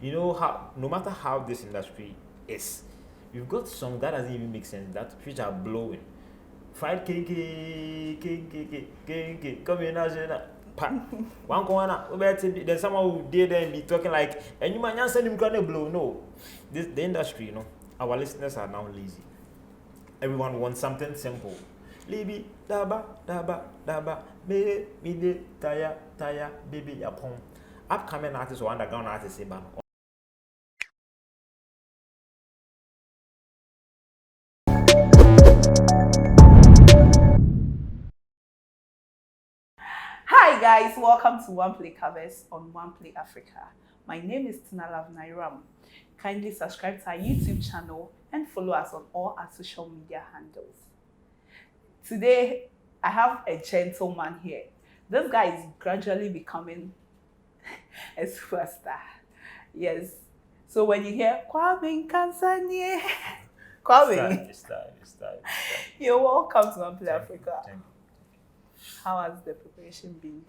You know how no matter how this industry is, you've got songs that doesn't even make sense that which are blowing. Fried cake, come in as one corner, then someone who did and be talking like, and you might not send him gonna blow. No, this the industry, our listeners are now lazy. Everyone wants something simple. Libi, daba, me de, taya, baby, yapon. Upcoming artists or underground artists, say, Hi guys, welcome to One Play Covers on One Play Africa. My name is Tinalav Nairam. Kindly subscribe to our YouTube channel and follow us on all our social media handles. Today, I have a gentleman here. This guy is gradually becoming a superstar. Yes. So when you hear Kwame Nkansah, Kwame, it's time. you're welcome to One Play Thank Africa. you. How has the preparation been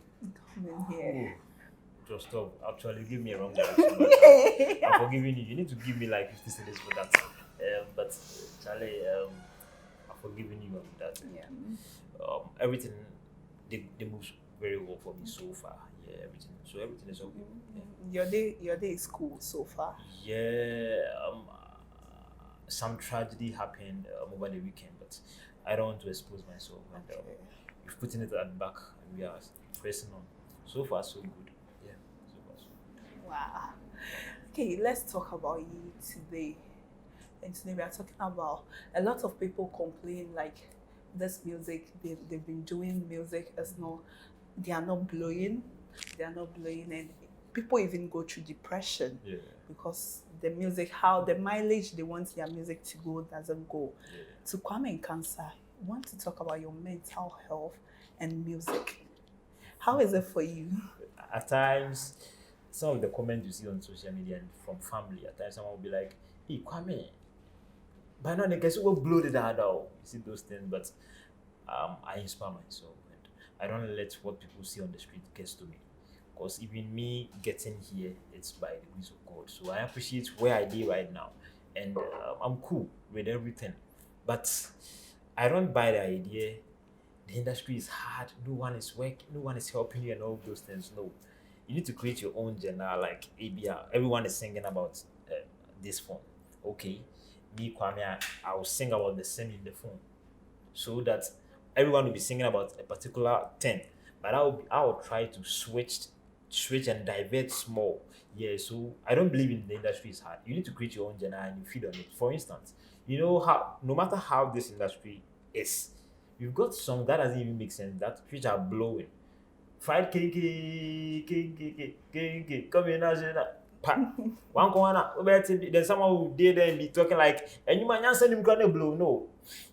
coming here? Just stop. Actually, give me a wrong direction. But, I'm forgiving you. You need to give me like 50 cents for that. But Charlie, I'm forgiving you on that. Yeah. Everything they moves very well for me so far. Yeah, everything. So everything is okay. Yeah. Your day is cool so far. Yeah. Some tragedy happened over the weekend, but I don't want to expose myself. And we're putting it at the back, and we are pressing on. So far, so good. Yeah. So far, so good. Wow. Okay, let's talk about you today. And today we are talking about a lot of people complain like this music, they've been doing music as no, they are not blowing, and people even go through depression because the music, how the mileage they want their music to go doesn't go. Yeah. To Kwame Nkansah, I want to talk about your mental health and music. How is it for you? At times, some of the comments you see on social media and from family, at times someone will be like, "Hey, Kwame, by now they guess will blow the dad out." You see those things, but I inspire myself and I don't let what people see on the street gets to me. Because even me getting here, it's by the grace of God. So I appreciate where I be right now, and I'm cool with everything. But I don't buy the idea the industry is hard, no one is working, no one is helping you, and all those things. No, you need to create your own genre. Like ABR, everyone is singing about this phone. Okay, me Kwame, I will sing about the same in the phone, so that everyone will be singing about a particular thing. But I will try to switch and divert small. Yeah, so I don't believe in the industry is hard. You need to create your own genre and you feed on it. For instance, you know how no matter how this industry is, you've got songs that doesn't even make sense that which are blowing. Fried cake, come in as one corner, then someone who did and be talking like, and you might not send him gonna blow. No,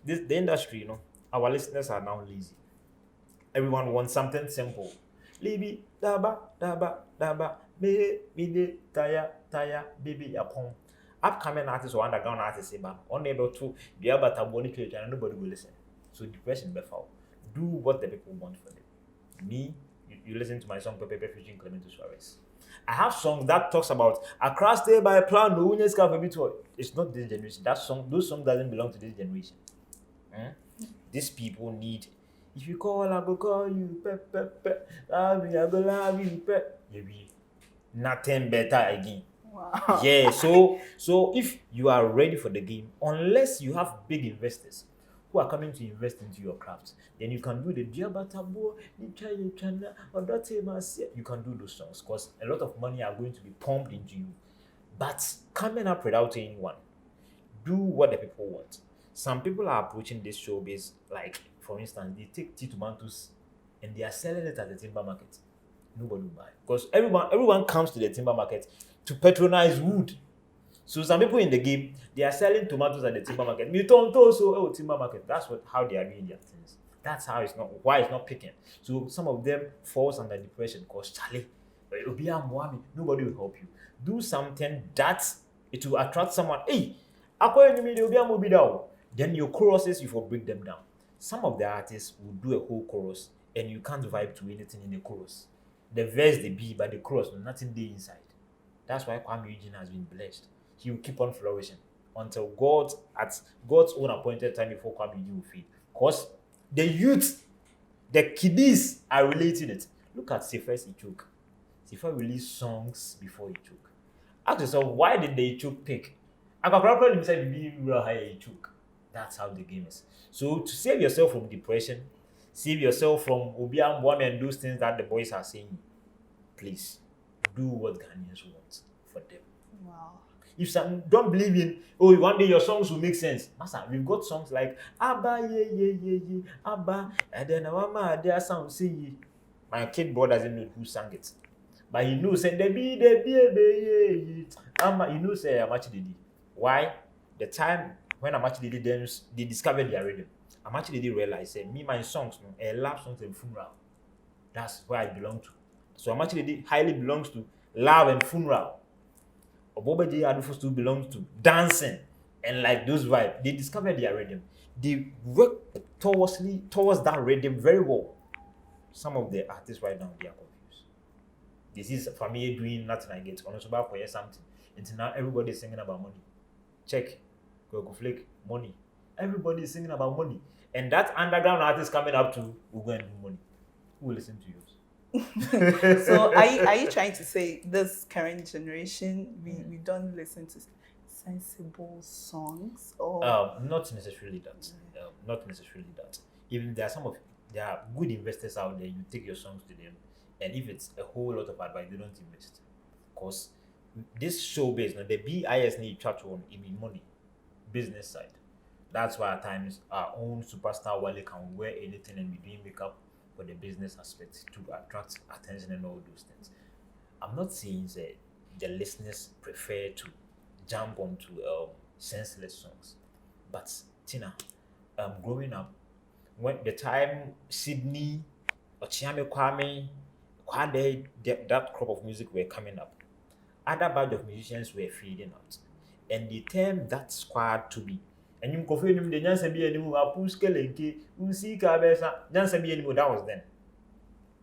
this the industry, our listeners are now lazy. Everyone wants something simple. Libi, daba, me de, taya, baby, yapon. Upcoming artists or underground artists, say, man, unable to be able to monitor it and nobody will listen. So depression be foul. Do what the people want for them. Me, you listen to my song Pepe featuring Clemento Suarez. I have songs that talks about Accra stay by plan, no winners can be toy. It's not this generation. Those songs doesn't belong to this generation. These people need. If you call, I go call you. Love you, I go love you. Maybe nothing better again. Wow. Yeah, so if you are ready for the game, unless you have big investors who are coming to invest into your craft, then you can do the Diabatabo, you can do those songs because a lot of money are going to be pumped into you. But coming up without anyone, do what the people want. Some people are approaching this showbiz like, for instance, they take tea tomatoes and they are selling it at the timber market. Nobody will buy because everyone comes to the timber market to patronize wood. So some people in the game they are selling tomatoes at the timber market. Me also timber market. That's how they are doing their things. That's how it's not why it's not picking. So some of them falls under depression because Charlie, nobody will help you. Do something that it will attract someone. Hey, then your choruses you will break them down. Some of the artists will do a whole chorus and you can't vibe to anything in the chorus. The verse they be, but the chorus, nothing there inside. That's why Kwame Eugene has been blessed. He will keep on flourishing until God's own appointed time before Kwame Eugene will fade. Because the youth, the kiddies are relating it. Look at Sefers Ichuk. Sefer released songs before Ichuk. Ask yourself, why did the Ichuk pick? Akwakwara himself be real high Ichuk. That's how the game is. So to save yourself from depression, save yourself from Obiam Wame and those things that the boys are saying, please do what Ghanaians want for them. Wow. If some don't believe in, oh, one day your songs will make sense. Master, we've got songs like Abba, ye, Abba, and then Mama, their sound say ye. My kid boy doesn't know who sang it. But he knows, and ye. He knows, Amachi. Why? The time when Amachi they discovered their rhythm. Amachi realized, me, my songs, love songs and funeral. That's where I belong to. So Amachi highly belongs to love and funeral. Obobeji Adufostu belongs to dancing and like those vibes. They discovered their rhythm. They work towards that rhythm very well. Some of the artists right now, they are confused. This is family doing nothing I get. On about for something. Until now, everybody is singing about money. Check. Go flake. Money. Everybody is singing about money. And that underground artist coming up to will go and do money. Who will listen to yours? So are you trying to say this current generation we don't listen to sensible songs or not necessarily that. Not necessarily that. Even there are good investors out there. You take your songs to them, and if it's a whole lot of advice, they don't invest. Because this showbiz, the BIS need touch on money, business side. That's why at times our own superstar Wale can wear anything and be doing makeup for the business aspect to attract attention and all those things. I'm not saying that the listeners prefer to jump onto senseless songs, but Tina, growing up, when the time Sydney or Chiame Kwame, that crop of music were coming up, other batch of musicians were fading out, and they termed that squad to be. And you can feel the Nyansa be anymore, a push kelenke, Usi Kabesa, Nyansa be anymore. That was then.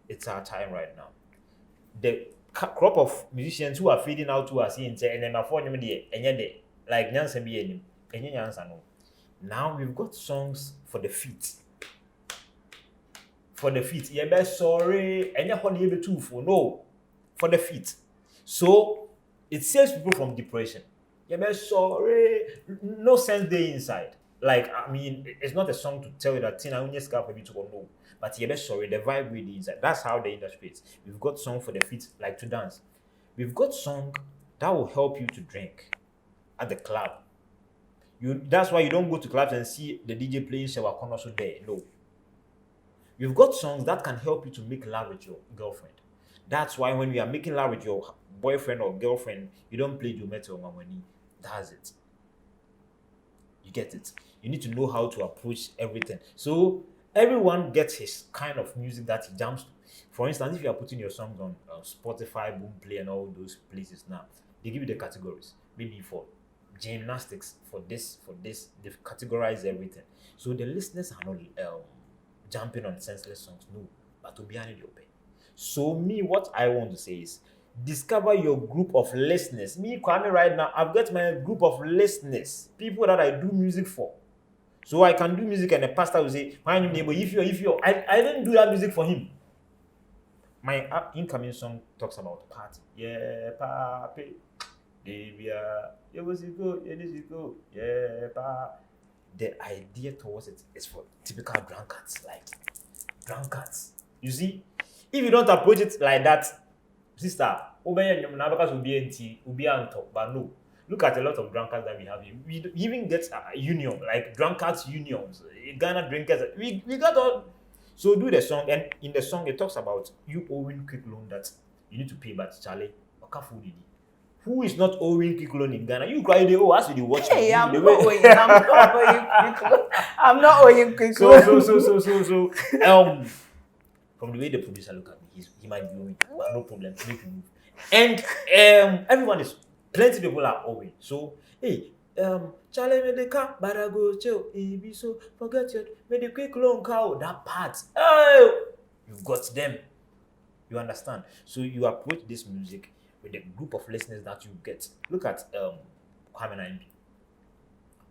It's our time right now. The crop of musicians who are fading out who are seeing, and then my phone, and yet, like Nyansa be anymore, and Nyansa no. Now we've got songs for the feet. For the feet. You're best sorry, and you're honey too for no. For the feet. So it saves people from depression. You're sorry, no sense there inside. Like, I mean, it's not a song to tell you that Tina Unye scarf for you to go no. But you're sorry, the vibe with the inside. That's how the industry is. We've got song for the feet, like to dance. We've got song that will help you to drink at the club. That's why you don't go to clubs and see the DJ playing Shewa Konoso there. No. You've got songs that can help you to make love with your girlfriend. That's why when you are making love with your boyfriend or girlfriend, you don't play Jumete or Mamani. That's it. You get it. You need to know how to approach everything. So everyone gets his kind of music that he jumps to. For instance, if you are putting your songs on Spotify, Boomplay, and all those places now, they give you the categories. Maybe for gymnastics, for this, they've categorized everything. So the listeners are not jumping on senseless songs, no, but to be honest, so me, what I want to say is, discover your group of listeners. Me, Kwame, right now, I've got my group of listeners, people that I do music for. So I can do music and the pastor will say, my neighbor, if you, I didn't do that music for him. My incoming song talks about party. Yeah, papi, baby, it was go, yeah, pa. The idea towards it is for typical drunkards, like drunkards. You see, if you don't approach it like that, sister, but no. Look at a lot of drunkards that we have here. We even get a union, like drunkards unions, Ghana drinkers. We got all. So do the song, and in the song it talks about you owing quick loan that you need to pay, but Charlie, who is not owing quick loan in Ghana? You cry, as you watch. Hey, I'm not owing quick loan. I'm not owing quick loan. So, from the way the producer look at me, he might be owing, but no problem, make him move. And everyone is, plenty people are owing. So, hey, Charlie made the car, but I go chill. So forget it. Made the quick loan cow. That part, oh, you've got them. You understand? So you approach this music with the group of listeners that you get. Look at Kwame Nkansah.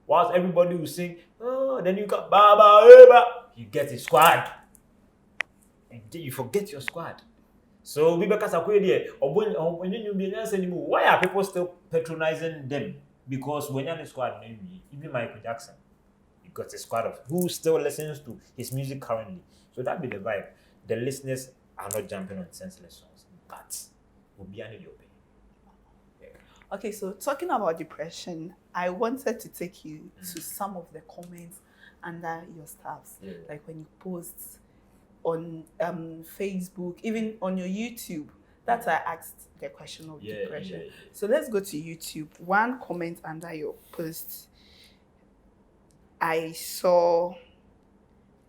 Whilst everybody will sing, oh, then you got Baba Eba, you get a squad. And you forget your squad. So why are people still patronizing them? Because when you're in a squad, maybe even Michael Jackson, you got a squad of who still listens to his music currently. So that be the vibe. The listeners are not jumping on senseless songs, but will be under your pay. Okay, so talking about depression, I wanted to take you to some of the comments under your stuffs, like when you post on Facebook, even on your YouTube. That's why I asked the question of depression. So let's go to YouTube. One comment under your post I saw,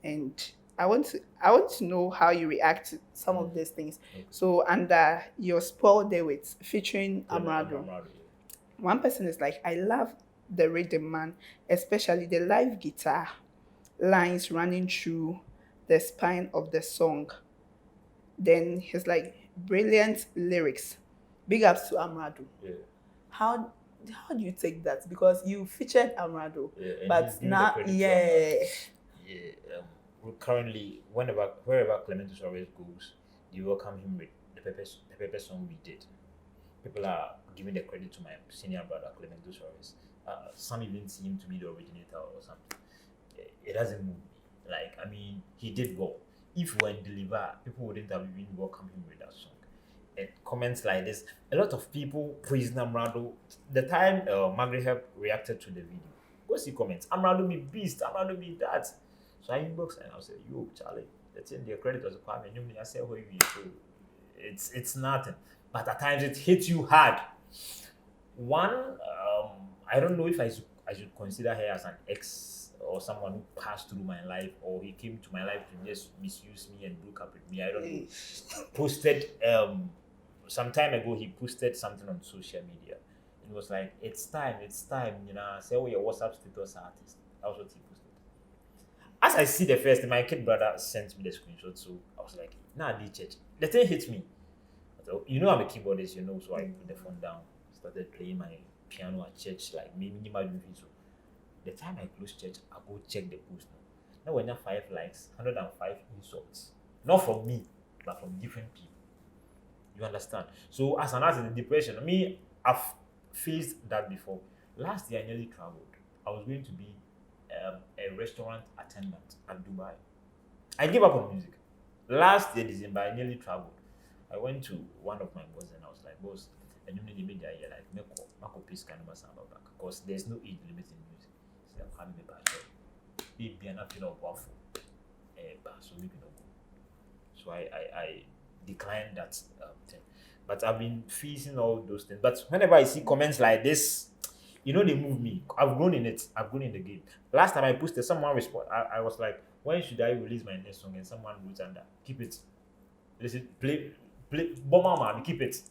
and I want to know how you react to some of these things. Okay. So under your Spoiled Day with featuring Amrado, one person is like, I love the rhythm, man, especially the live guitar lines running through the spine of the song. Then he's like, brilliant lyrics. Big ups to Amrado. Yeah. How do you take that? Because you featured Amrado, but now, currently, wherever Clement Suarez goes, you welcome him with the pepper song we did. People are giving the credit to my senior brother Clement Suarez. Some even see him to be the originator or something. It doesn't move me. Like, I mean, he did well. If when deliver, people wouldn't have even welcomed him with that song. And comments like this, a lot of people praising Amrado. The time Margaret Hep reacted to the video, go see comments. Amrado be beast, Amrado be that. So I inbox and I said, yo, Charlie, let's in the credit was a Kwame. I said, it's nothing. But at times it hits you hard. One, I don't know if I should consider her as an ex or someone who passed through my life, or he came to my life to just misuse me and broke up with me. I don't know. Posted some time ago, he posted something on social media. It was like, it's time, you know. Say, oh, your WhatsApp status artist. That was what he posted. As I see the first, my kid brother sent me the screenshot, so I was like, nah, the church. The thing hit me. So, you know, I'm a keyboardist, you know, so I put the phone down, started playing my piano at church, like maybe so. The time I close church, I go check the post. Now when you have 5 likes, 105 insults. Not from me, but from different people. You understand? So as an artist in depression, I've faced that before. Last year I nearly traveled. I was going to be a restaurant attendant at Dubai. I gave up on music. Last year December, I nearly traveled. I went to one of my bosses and I was like, boss, and you need the media here, like, Mako please can back because there's no age limit in music. So I can't be bad. Be an appeal of waffle. So we can go. So I declined that thing. But I've been facing all those things. But whenever I see comments like this, you know, they move me. I've grown in it. I've grown in the game. Last time I posted, someone responded. I was like, when should I release my next song? And someone wrote under, keep it. Listen, play, bomber man, keep it.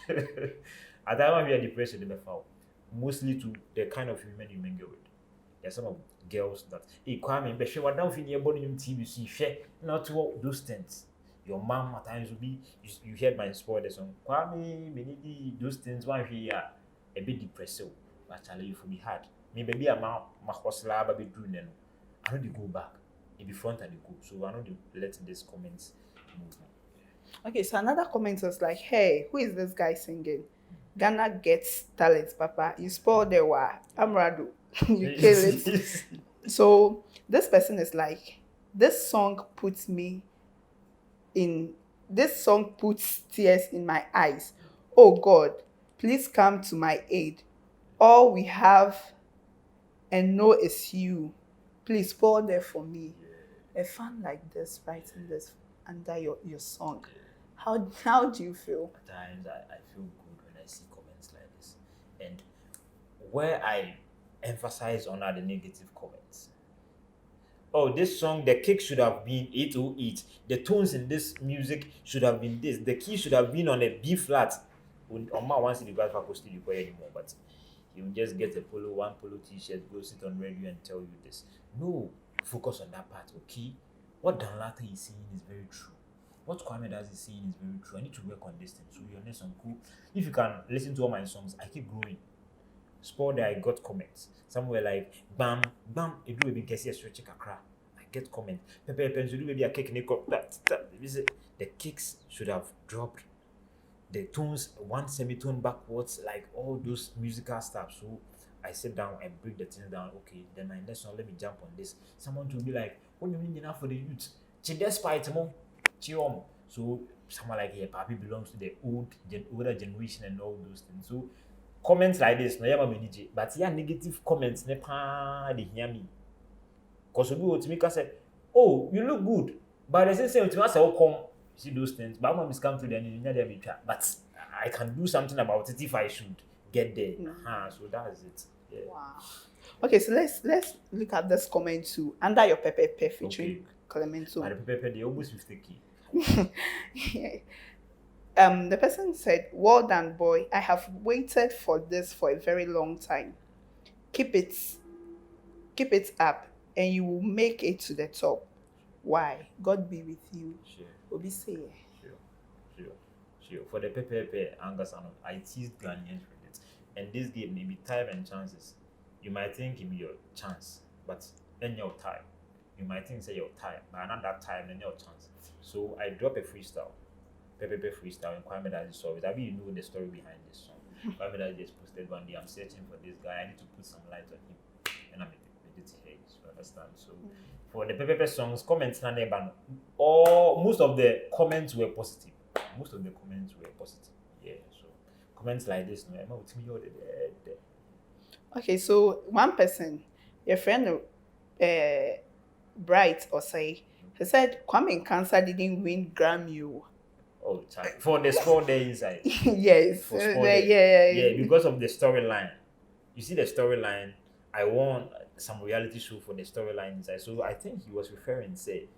At that time, we are depression, they foul. Mostly to the kind of women you mingle with. There are some of girls that, hey, Kwame, but she was down in your body in TV, share not all those things. Your mom at times will be, you heard my spoiler song, Kwame, maybe those things, one here, a bit depressive, but actually, it will be hard. Maybe I'm my hustler, but be doing them. I know they go back, it be front and they go. So I know they let these comments move me. Okay, so another comment was like, hey, who is this guy singing? Ghana gets talent, Papa. You spoiled the war. Amrado. You kill it. So this person is like, this song puts tears in my eyes. Oh God, please come to my aid. All we have and know is you. Please pour there for me. A fan like this writing this under your song. How do you feel? At times I feel good when I see comments like this. And where I emphasize on are the negative comments. Oh, this song, the kick should have been 808. The tones in this music should have been this. The key should have been on a B flat. On my one CD guys for studio anymore, but he will just get one polo t-shirt, go sit on radio and tell you this. No, focus on that part, okay? What Danlata is saying is very true. what Kwame does is saying is very true. I need to work on this thing. So you're next on cool. If you can listen to all my songs, I keep growing. Sport there, I got comments. Somewhere like bam, bam, it do a big guess stretch kakra. I get comments. Pepe do maybe a cake that. The kicks should have dropped. The tones, one semitone backwards, like all those musical stuff. So I sit down and break the things down. Okay, then my next one, let me jump on this. Someone to be like, what do you mean enough for the youth? Despite more, so someone like here, Papi belongs to the older generation and all those things. So comments like this, no yama manage, but yeah, negative comments, ne pa they hear me. Cause we will to make us say, oh, you look good, but they say to us, oh come. See those things, but when we come to the end, but I can do something about it if I should get there. So that's it. Yeah. Wow. Okay, so let's look at this comment too. Under your Pepe featuring Clemento. But the Pepe, they almost 50K. Yeah. The person said, "Well done, boy. I have waited for this for a very long time. Keep it up, and you will make it to the top. Why? God be with you." Sure. Obi say. Sure. For the Pepe Nkansah, I teased Ghanaians with it. And this game may be time and chances. You might think it be your chance, but in your time. You might think say your time, but not that time and your chance. So I drop a freestyle. Pepe freestyle and Kwame that saw it. I mean, you know the story behind this song. Kwame that just posted one day, I'm searching for this guy, I need to put some light on him. And I made it here, you understand? So for the Pepe songs, comments or most of the comments were positive. Yeah. So comments like this, no, Emma with me all the. Okay, so one person, your friend Bright or say, he said Kwame Nkansah didn't win Grammy. Oh, for the sport day inside. Yes. For sport day. Yeah, because of the storyline. You see the storyline. I won some reality show for the storyline inside. So I think he was referring, say,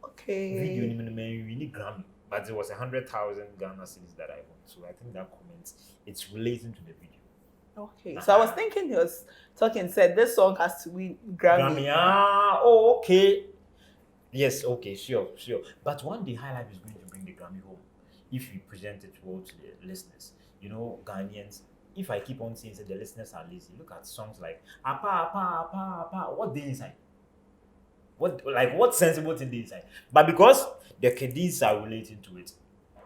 okay, video you need Grammy, but it was 100,000 Ghana cedis that I won. So I think that comment it's relating to the video. Okay, so I was thinking he was talking, said this song has to win Grammy. Okay. Yes, okay, sure. But one day High Life is going to bring the Grammy home if we present it well to the listeners. You know, Ghanaians, if I keep on saying that the listeners are lazy, look at songs like Apa, what they inside? What sensible thing they inside? But because the Kedis are relating to it,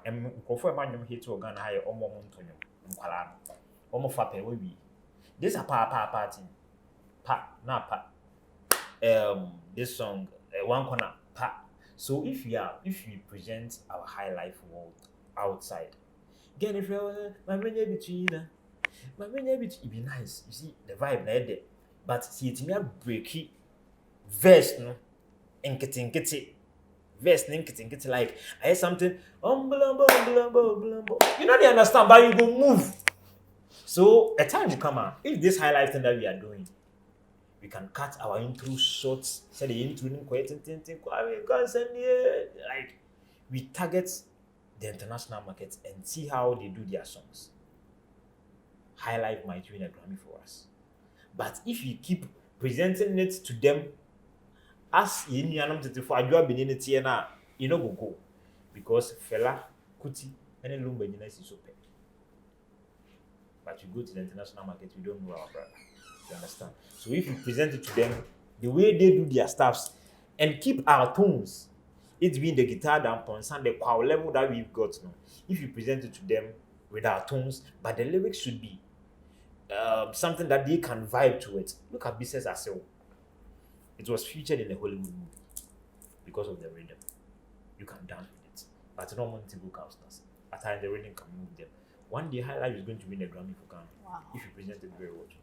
and confirm man hate to Ghana higher almost fape we this a pa thing this song one corner pa. So if we present our high life world outside, again if you're my it be nice. You see the vibe there, but see it me a breaky verse no inkity verse ninkity like I hear something you know they understand, but you go move. So a time will come out, if this high life thing that we are doing, we can cut our intro short, say the intro like we target the international market and see how they do their songs. High life might win a Grammy for us. But if you keep presenting it to them as you know go because fella Kuti and Lumba is so pay. But you go to the international market, we don't know our brother. You understand? So if you present it to them the way they do their stuffs and keep our tones, it's being the guitar down and the power level that we've got now. If you present it to them with our tones, but the lyrics should be something that they can vibe to it. Look at Business as well. It was featured in a Hollywood movie because of the rhythm. You can dance with it, but no one to go counselors. At times the rhythm can move them. One day High Life is going to win a Grammy for Ghana. Wow. If you present it very well to them.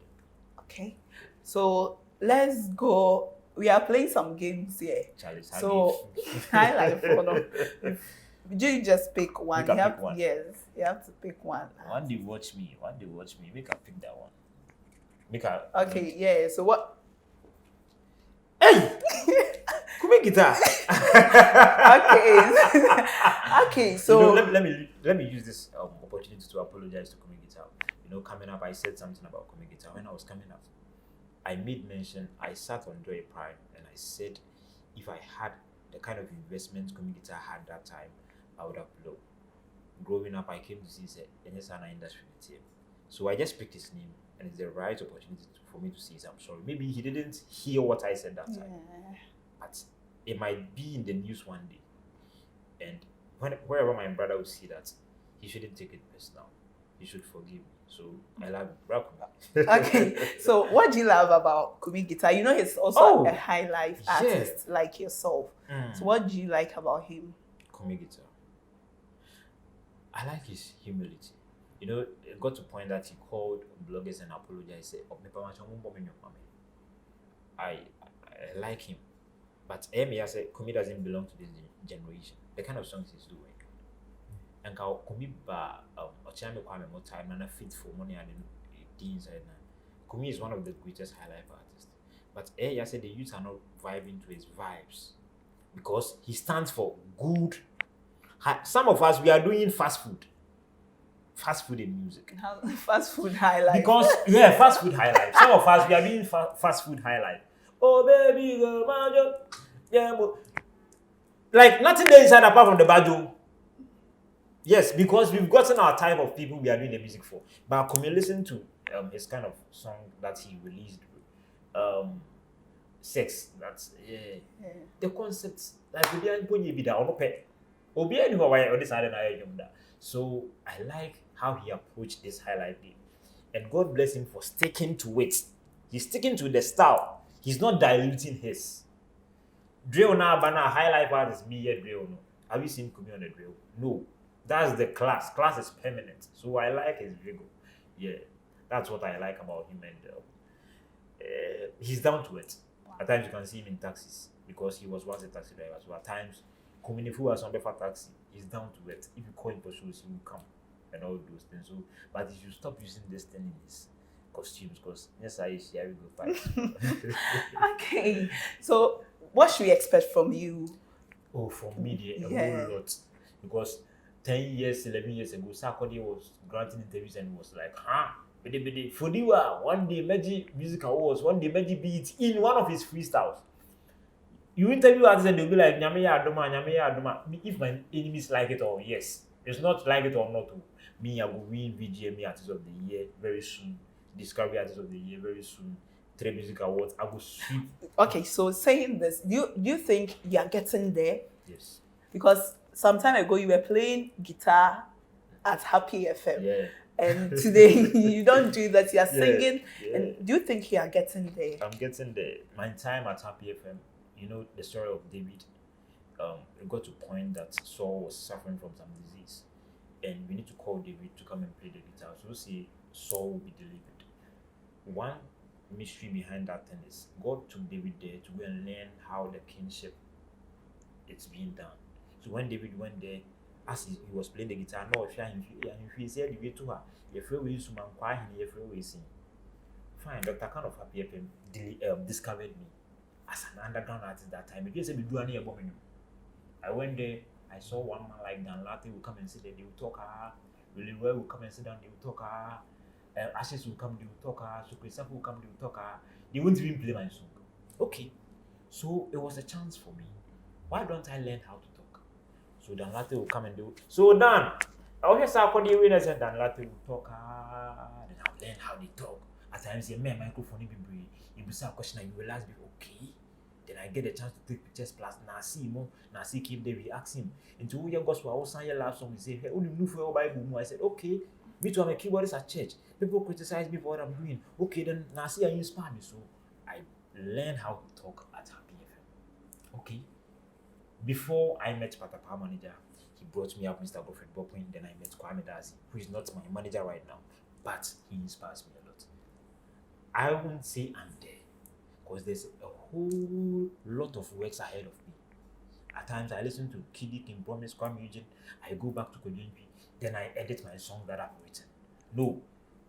Okay, so let's go. We are playing some games here. Charlie, so High Life, you just pick one. Pick one. Yes, you have to pick one. One day watch me. Make her pick that one. Make her. Okay, yeah. So what? Hey, come make guitar. Okay. So you know, let me use this opportunity to apologize to Kwame Guitar. You know, coming up, I said something about Kwame Guitar when I was coming up. I made mention. I sat on Joy Prime and I said, if I had the kind of investment Kwame Guitar had that time, I would have blown. Growing up, I came to see an industry. So I just picked his name, and it's the right opportunity for me to say, I'm sorry. Maybe he didn't hear what I said that time, but it might be in the news one day. And wherever my brother will see that, he shouldn't take it personal. He should forgive me. So I love him. Okay, so what do you love about Kwame Guitar? You know he's also a high life artist like yourself. So what do you like about him? Kwame Guitar. I like his humility. You know, it got to a point that he called bloggers and apologized. I like him. But I said, Kwame doesn't belong to this generation. The kind of songs he's doing. And Kwame Kwame more time and a fit for money and inside now. Kwame is one of the greatest high life artists. But I said the youth are not vibing to his vibes because he stands for good. Some of us, we are doing fast food in music. Fast food high life. Because fast food high life. Some of us, we are doing fast food high life. Oh baby, go banjo, yeah, like nothing there inside apart from the banjo. Yes, because we've gotten our type of people we are doing the music for. But can you listen to his kind of song that he released, Sex? That's the concept. Like we didn't put you be that so I like how he approached this highlight game, and God bless him for sticking to it. He's sticking to the style. He's not diluting his. Drill now, but now high life artist me yet drill no. Have you seen Kwame on the drill? No. That's the class. Class is permanent. So I like his vigor. Yeah, that's what I like about him, and he's down to it. Wow. At times you can see him in taxis because he was once a taxi driver. So at times, Kominifu has on the taxi. He's down to it. If you call him for shows, he will come and all those things. So, but if you stop using this thing in his costumes, because yes, I share good fight. Okay, so what should we expect from you? Oh, from me, a whole lot. Because 10 years, 11 years ago, Sarkodie was granting interviews and was like, Fodiwa, one day Magic Music Awards, one day Magic Beat in one of his freestyles. You interview artists and they'll be like, Nyame Adoma. If my enemies like it or yes. It's not like it or not. Me, I will win VGMA Artist of the Year very soon. Discovery Artist of the Year very soon. 3 Music Awards. I will sweep. Okay, so saying this, do you think you are getting there? Yes. Because some time ago you were playing guitar at Happy FM. Yeah. And today you don't do that, you are singing. Yeah. And do you think you are getting there? I'm getting there. My time at Happy FM, you know the story of David. It got to a point that Saul was suffering from some disease. And we need to call David to come and play the guitar. So see, Saul will be delivered. One mystery behind that thing is God took David there to go and learn how the kingship is being done. So when David went there, as he was playing the guitar, no, if he said the way to her, if you will use man quiet, if you will sing. Fine, Dr. Kind of Happy FM discovered me as an underground artist that time. It just said we do any about me. I went there, I saw one man like Dan Latte will come and sit there, they will talk really well will come and sit down, they will talk Ashes will come, they will talk so Christopher will come, they will talk they won't even play my song. Okay. So it was a chance for me. Why don't I learn how to talk? So Dan Latte will come and do. So Dan, I hear Sarkodie winners and Dan Latte will talk. Then I'll learn how they talk. At times, my microphone will be you will say a question and you realize, okay. Then I get a chance to take pictures plus Nasi keep there, we ask him. And to your gospel, I was saying your last song, we say, hey, only move for your Bible. I said, okay, me too, I'm a keyboardist at church. People criticize me for what I'm doing. Okay, then Nasi, I inspire me. So I learned how to talk at Happy FM. Okay. Before I met Patapa manager, he brought me up Mr. Godfred Bopin. Then I met Kwame Dazi, who is not my manager right now, but he inspires me a lot. I won't say I'm there because there's a whole lot of works ahead of me. At times I listen to Kiddy King Promise, Kwame Eugene, I go back to Kodinpi, then I edit my song that I've written. No,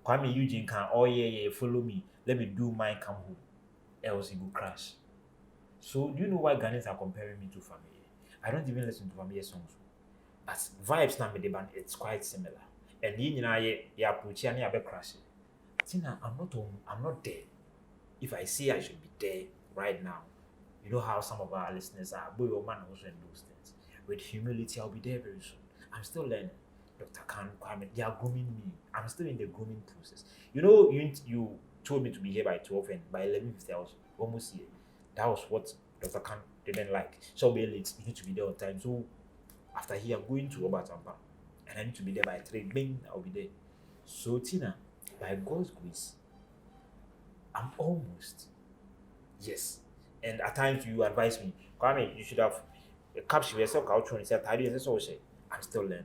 Kwame Eugene can, follow me, let me do mine, come home, else it will crash. So do you know why Ghanaians are comparing me to Family? I don't even listen to Family songs. But vibes now with the band, it's quite similar. And you approach and you crash. Tina, I'm not there. If I say I should be there right now, you know how some of our listeners are, boy or man also in those things. With humility, I'll be there very soon. I'm still learning. Dr. Khan, Kwame, they are grooming me. I'm still in the grooming process. You know, you told me to be here by 12 and by 11:50 I was almost here. That was what Dr. Khan didn't like. So be late, you need to be there on time. So after here, I'm going to Robert Ampa and I need to be there by 3. Bing, I'll be there. So Tina, by God's grace, I'm almost. Yes. And at times you advise me, Kwame, you should have captured yourself culture and said, I'm still learning.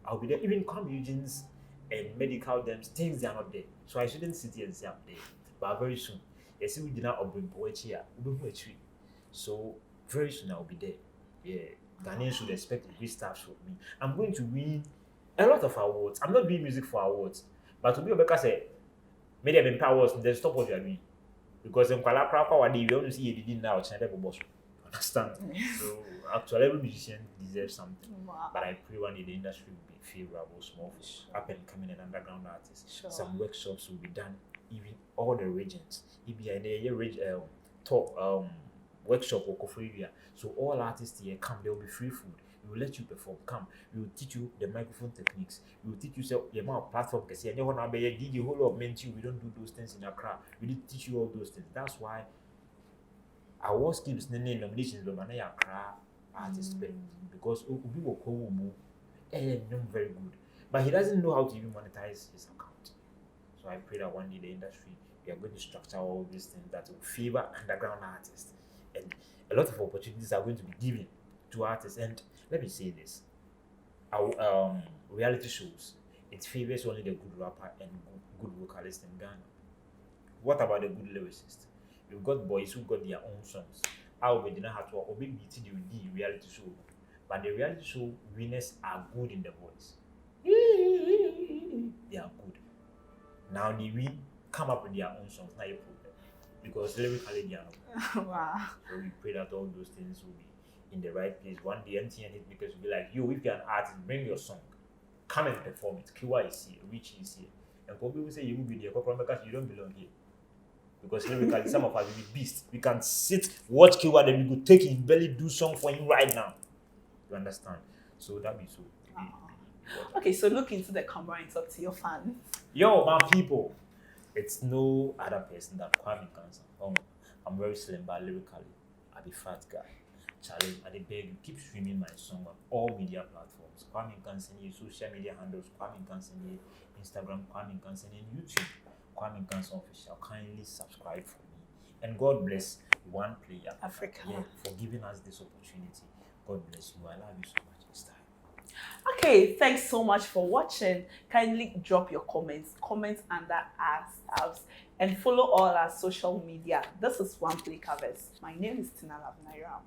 I'll be there. Even Kwame Eugene's and medical dams, things they are not there. So I shouldn't sit here and say I'm there. But very soon, yes, we did not bring poetry. So very soon I'll be there. Yeah. Ghanaians should expect great stuff from me. I'm going to win a lot of awards. I'm not doing music for awards. But to be a say, maybe I'm in awards, then stop what you are doing. Because in Kwalakra, what they want to see you did now, China boss. Understand? So actually, every musician deserves something. Wow. But I pray one day the industry will be favorable, small for up and coming and underground artists. Sure. Some workshops will be done, even all the regions. If you are in a talk workshop or area, so all artists here come, there will be free food. We will let you perform. Come, we will teach you the microphone techniques. We will teach you the amount of platform. Because you know, did the whole lot of mentor. We don't do those things in Accra. We did teach you all those things. That's why awards keeps nominations, but man, Accra artist because Obi will call very good, but he doesn't know how to even monetize his account. So I pray that one day the industry we are going to structure all these things that will favor underground artists, and a lot of opportunities are going to be given to artists. And let me say this: our reality shows, it favors only the good rapper and good vocalist in Ghana. What about the good lyricist? You've got boys who got their own songs. I will be not have to or maybe the reality show. But the reality show winners are good in the voice. They are good. Now they win, come up with their own songs, not a problem. Because lyrically they are not. Wow. So we pray that all those things will be in the right place. One day MTN hit because will be like, yo, if you're an artist, bring your song. Come and perform it. Kiwa is here, Richie is here. And people will say you will be there because you don't belong here. Because lyrically, some of us will be beasts. We can sit, watch Kiwa, then we could take his belly, do song for him right now. You understand? So that be so. Okay, so look into the camera and talk to your fans. Yo, my people, it's no other person than Kwame Nkansah. I'm very slim, but lyrically, I be fat guy. Charlie, I beg you, keep streaming my song on all media platforms. Kwame Nkansah, social media handles, Kwame Nkansah, Instagram, Kwame Nkansah, YouTube. Kwame Nkansah official, kindly subscribe for me, and God bless OneplayAfrica for giving us this opportunity. God bless you. I love you so much this time. Okay, thanks so much for watching. Kindly drop your comments under our stars, and follow all our social media. This is OneplayAfrica. My name is Tina Lavnairam.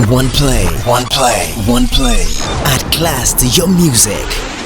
One play. Add class to your music.